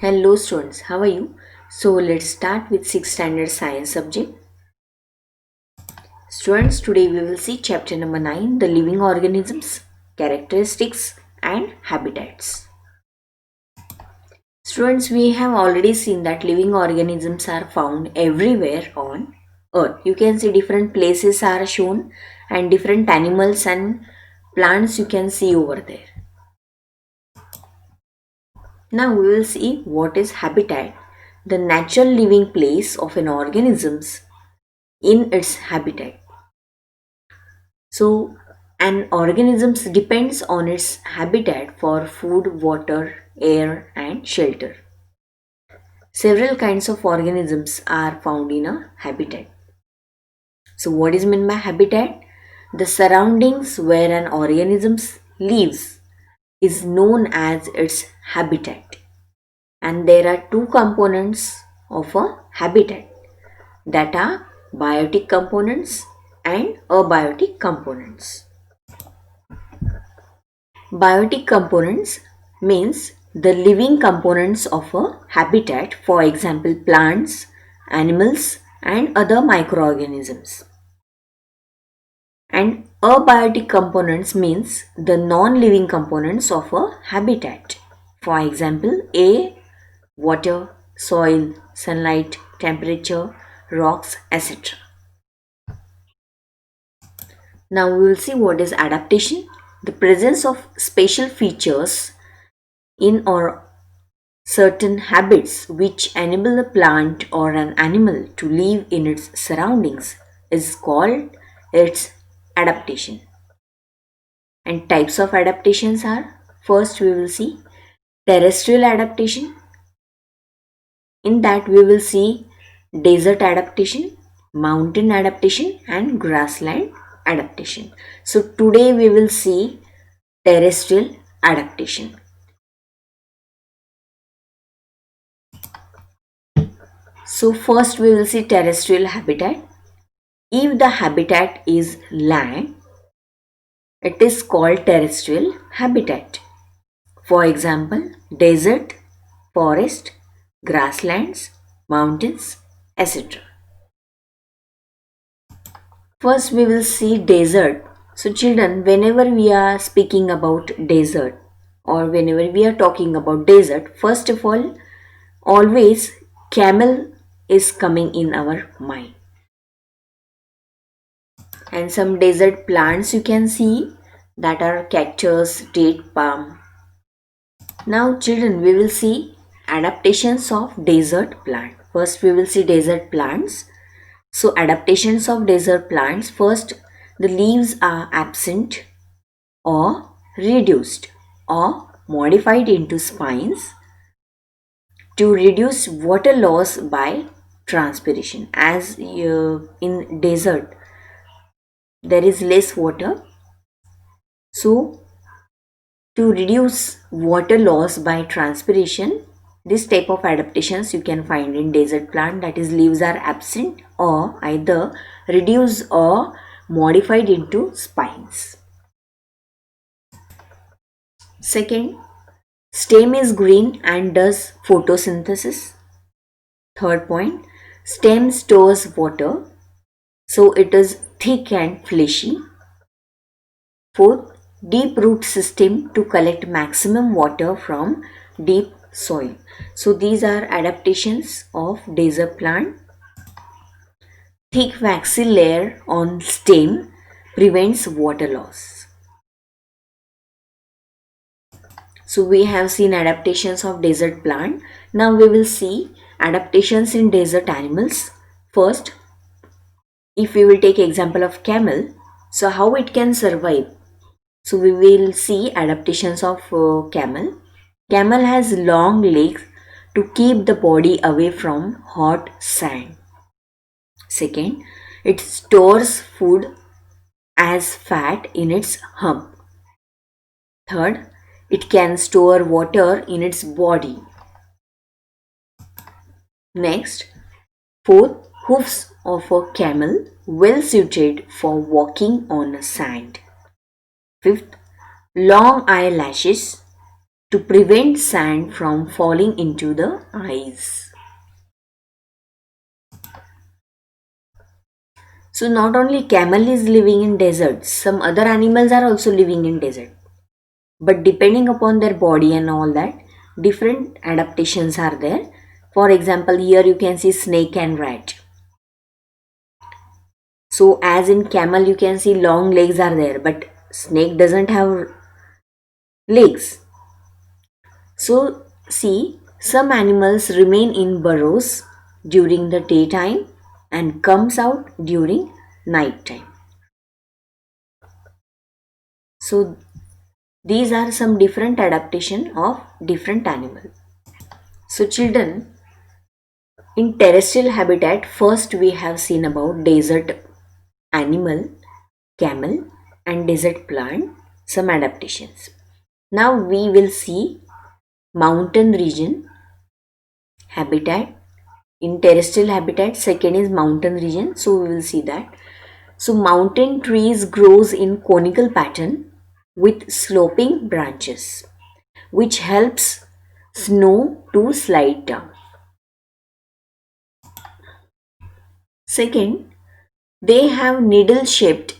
Hello students, how are you? So let's start with 6th standard science subject. Students, today we will see chapter number 9, the living organisms, characteristics and habitats. Students, we have already seen that living organisms are found everywhere on earth. You can see different places are shown and different animals and plants you can see over there. Now we will see what is habitat, the natural living place of an organisms in its habitat. So an organism depends on its habitat for food, water, air and shelter. Several kinds of organisms are found in a habitat. So what is meant by habitat? The surroundings where an organism lives is known as its habitat. And there are two components of a habitat, that are biotic components and abiotic components. Biotic components means the living components of a habitat, for example plants, animals and other microorganisms. And abiotic components means the non-living components of a habitat, for example air, water, soil, sunlight, temperature, rocks, etc. Now we will see what is adaptation. The presence of special features in or certain habits which enable a plant or an animal to live in its surroundings is called its adaptation. And types of adaptations are, first we will see terrestrial adaptation. In that we will see desert adaptation, mountain adaptation and grassland adaptation. So today we will see terrestrial adaptation. So first we will see terrestrial habitat. If the habitat is land, it is called terrestrial habitat. For example, desert, forest, grasslands, mountains, etc. First we will see desert. So children, whenever we are speaking about desert or whenever we are talking about desert, first of all, always camel is coming in our mind. And some desert plants you can see, that are cactus, date palm. Now children, we will see adaptations of desert plant. First we will see desert plants. So adaptations of desert plants, first the leaves are absent or reduced or modified into spines to reduce water loss by transpiration. As in desert there is less water, so to reduce water loss by transpiration, this type of adaptations you can find in desert plant, that is leaves are absent or either reduced or modified into spines. Second, stem is green and does photosynthesis. Third point, stem stores water, so it is thick and fleshy. Fourth, deep root system to collect maximum water from deep soil. So these are adaptations of desert plant. Thick waxy layer on stem prevents water loss. So we have seen adaptations of desert plant. Now we will see adaptations in desert animals. First, if we will take example of camel, so how it can survive. So we will see adaptations of camel. Camel has long legs to keep the body away from hot sand. Second, it stores food as fat in its hump. Third, it can store water in its body. Next, fourth, hoofs of a camel well suited for walking on sand. Fifth, long eyelashes to prevent sand from falling into the eyes. So not only camel is living in deserts, some other animals are also living in desert. But depending upon their body and all that, different adaptations are there. For example, here you can see snake and rat. So as in camel you can see long legs are there, but snake doesn't have legs. So see, some animals remain in burrows during the daytime and comes out during night time. So these are some different adaptation of different animals. So children, in terrestrial habitat, first we have seen about desert animal, camel and desert plant, some adaptations. Now we will see mountain region habitat. In terrestrial habitat, second is mountain region, so we will see that. So mountain trees grows in conical pattern with sloping branches, which helps snow to slide down. Second, they have needle shaped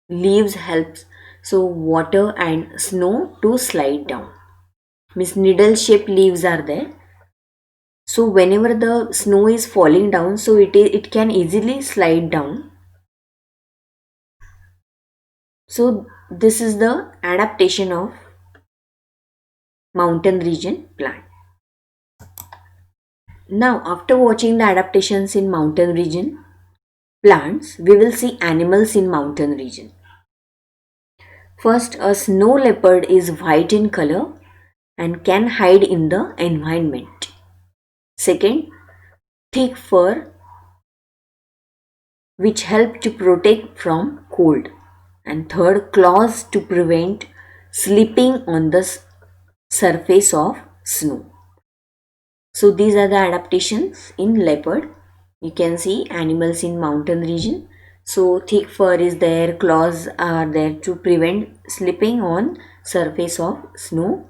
leaves helps so water and snow to slide down. Means needle shaped leaves are there. So whenever the snow is falling down, so it can easily slide down. So this is the adaptation of mountain region plant. Now after watching the adaptations in mountain region plants, we will see animals in mountain region. First, a snow leopard is white in color and can hide in the environment. Second, thick fur which help to protect from cold. And third, claws to prevent slipping on the surface of snow. So these are the adaptations in leopard. You can see animals in mountain region. So thick fur is there, claws are there to prevent slipping on surface of snow.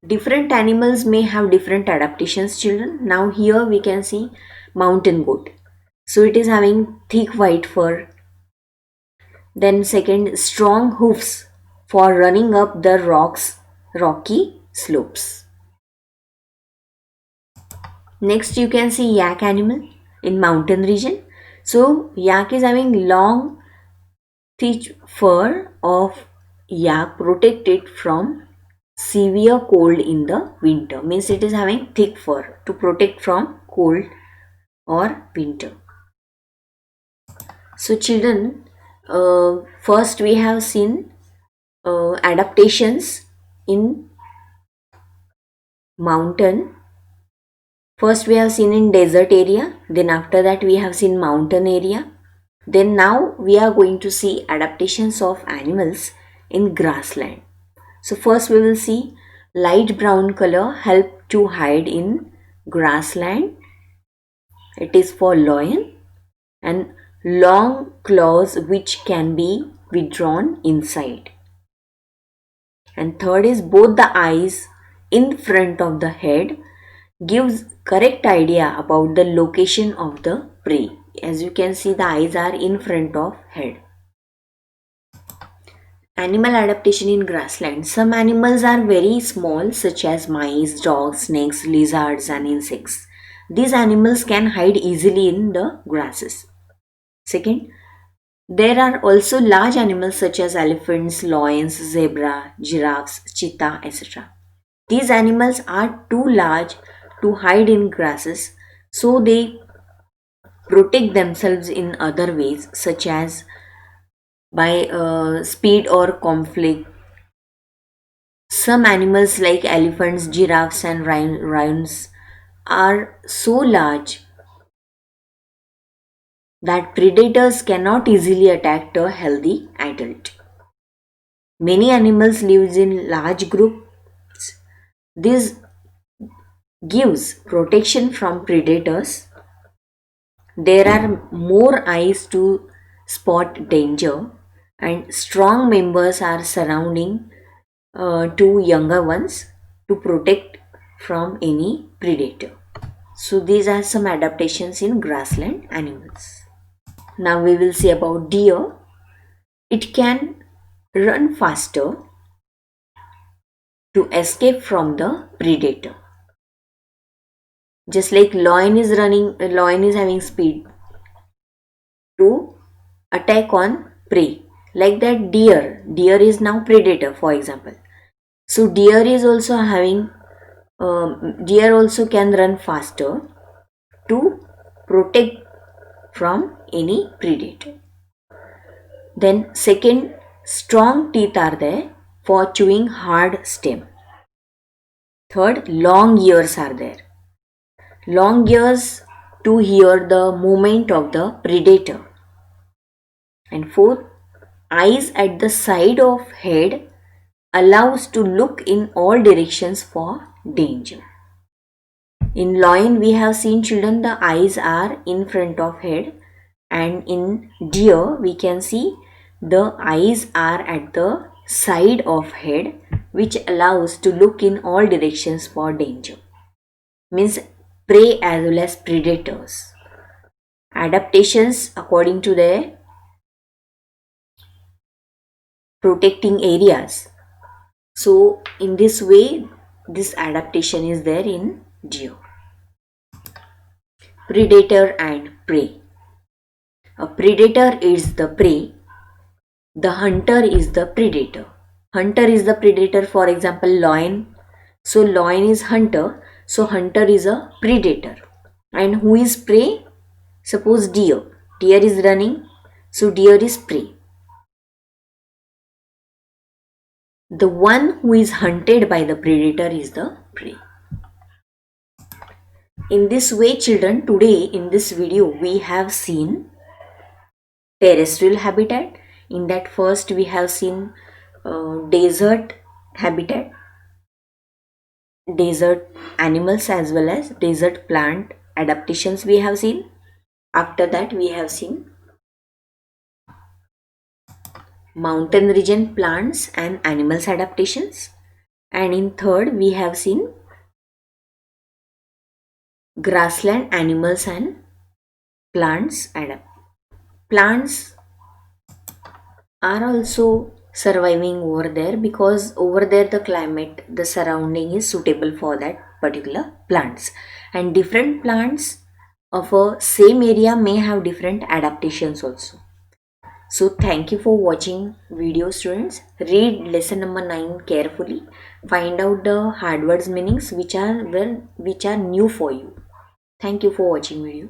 Different animals may have different adaptations, children. Now here we can see mountain goat. So it is having thick white fur. Then second, strong hoofs for running up the rocky slopes. Next you can see yak animal in mountain region. So yak is having long thick fur of yak protected from severe cold in the winter. Means it is having thick fur to protect from cold or winter. So children, first we have seen adaptations in mountain. First we have seen in desert area, then after that we have seen mountain area. Then now we are going to see adaptations of animals in grassland. So first we will see light brown color help to hide in grassland. It is for lion, and long claws which can be withdrawn inside. And third is both the eyes in front of the head gives correct idea about the location of the prey. As you can see, the eyes are in front of head. Animal adaptation in grassland. Some animals are very small, such as mice, dogs, snakes, lizards and insects. These animals can hide easily in the grasses. Second, there are also large animals such as elephants, lions, zebra, giraffes, cheetah, etc. These animals are too large to hide in grasses, so they protect themselves in other ways, such as by speed or conflict. Some animals like elephants, giraffes and rhinos are so large that predators cannot easily attack a healthy adult. Many animals live in large groups. This gives protection from predators. There are more eyes to spot danger. and strong members are surrounding two younger ones to protect from any predator. So these are some adaptations in grassland animals. Now we will see about deer. It can run faster to escape from the predator. Just like lion is having speed to attack on prey. Like that deer is now predator, for example. So deer also can run faster to protect from any predator. Then second, strong teeth are there for chewing hard stem. Third, long ears are there. Long ears to hear the movement of the predator. And fourth, eyes at the side of head allows to look in all directions for danger. In lion we have seen children, the eyes are in front of head, and in deer we can see the eyes are at the side of head, which allows to look in all directions for danger. Means prey as well as predators. Adaptations according to their protecting areas. So in this way, this adaptation is there in deer. Predator and prey. A predator is the prey. The hunter is the predator. Hunter is the predator, for example, lion. So lion is hunter. So hunter is a predator. And who is prey? Suppose deer. Deer is running. So deer is prey. The one who is hunted by the predator is the prey. In this way, children, today in this video we have seen terrestrial habitat. In that first we have seen desert habitat, desert animals as well as desert plant adaptations we have seen. After that we have seen mountain region plants and animals adaptations, and in third we have seen grassland animals and plants plants are also surviving over there, because over there the climate, the surrounding is suitable for that particular plants, and different plants of a same area may have different adaptations also. So thank you for watching video, students. Read lesson number 9 carefully. Find out the hard words meanings which are new for you. Thank you for watching video.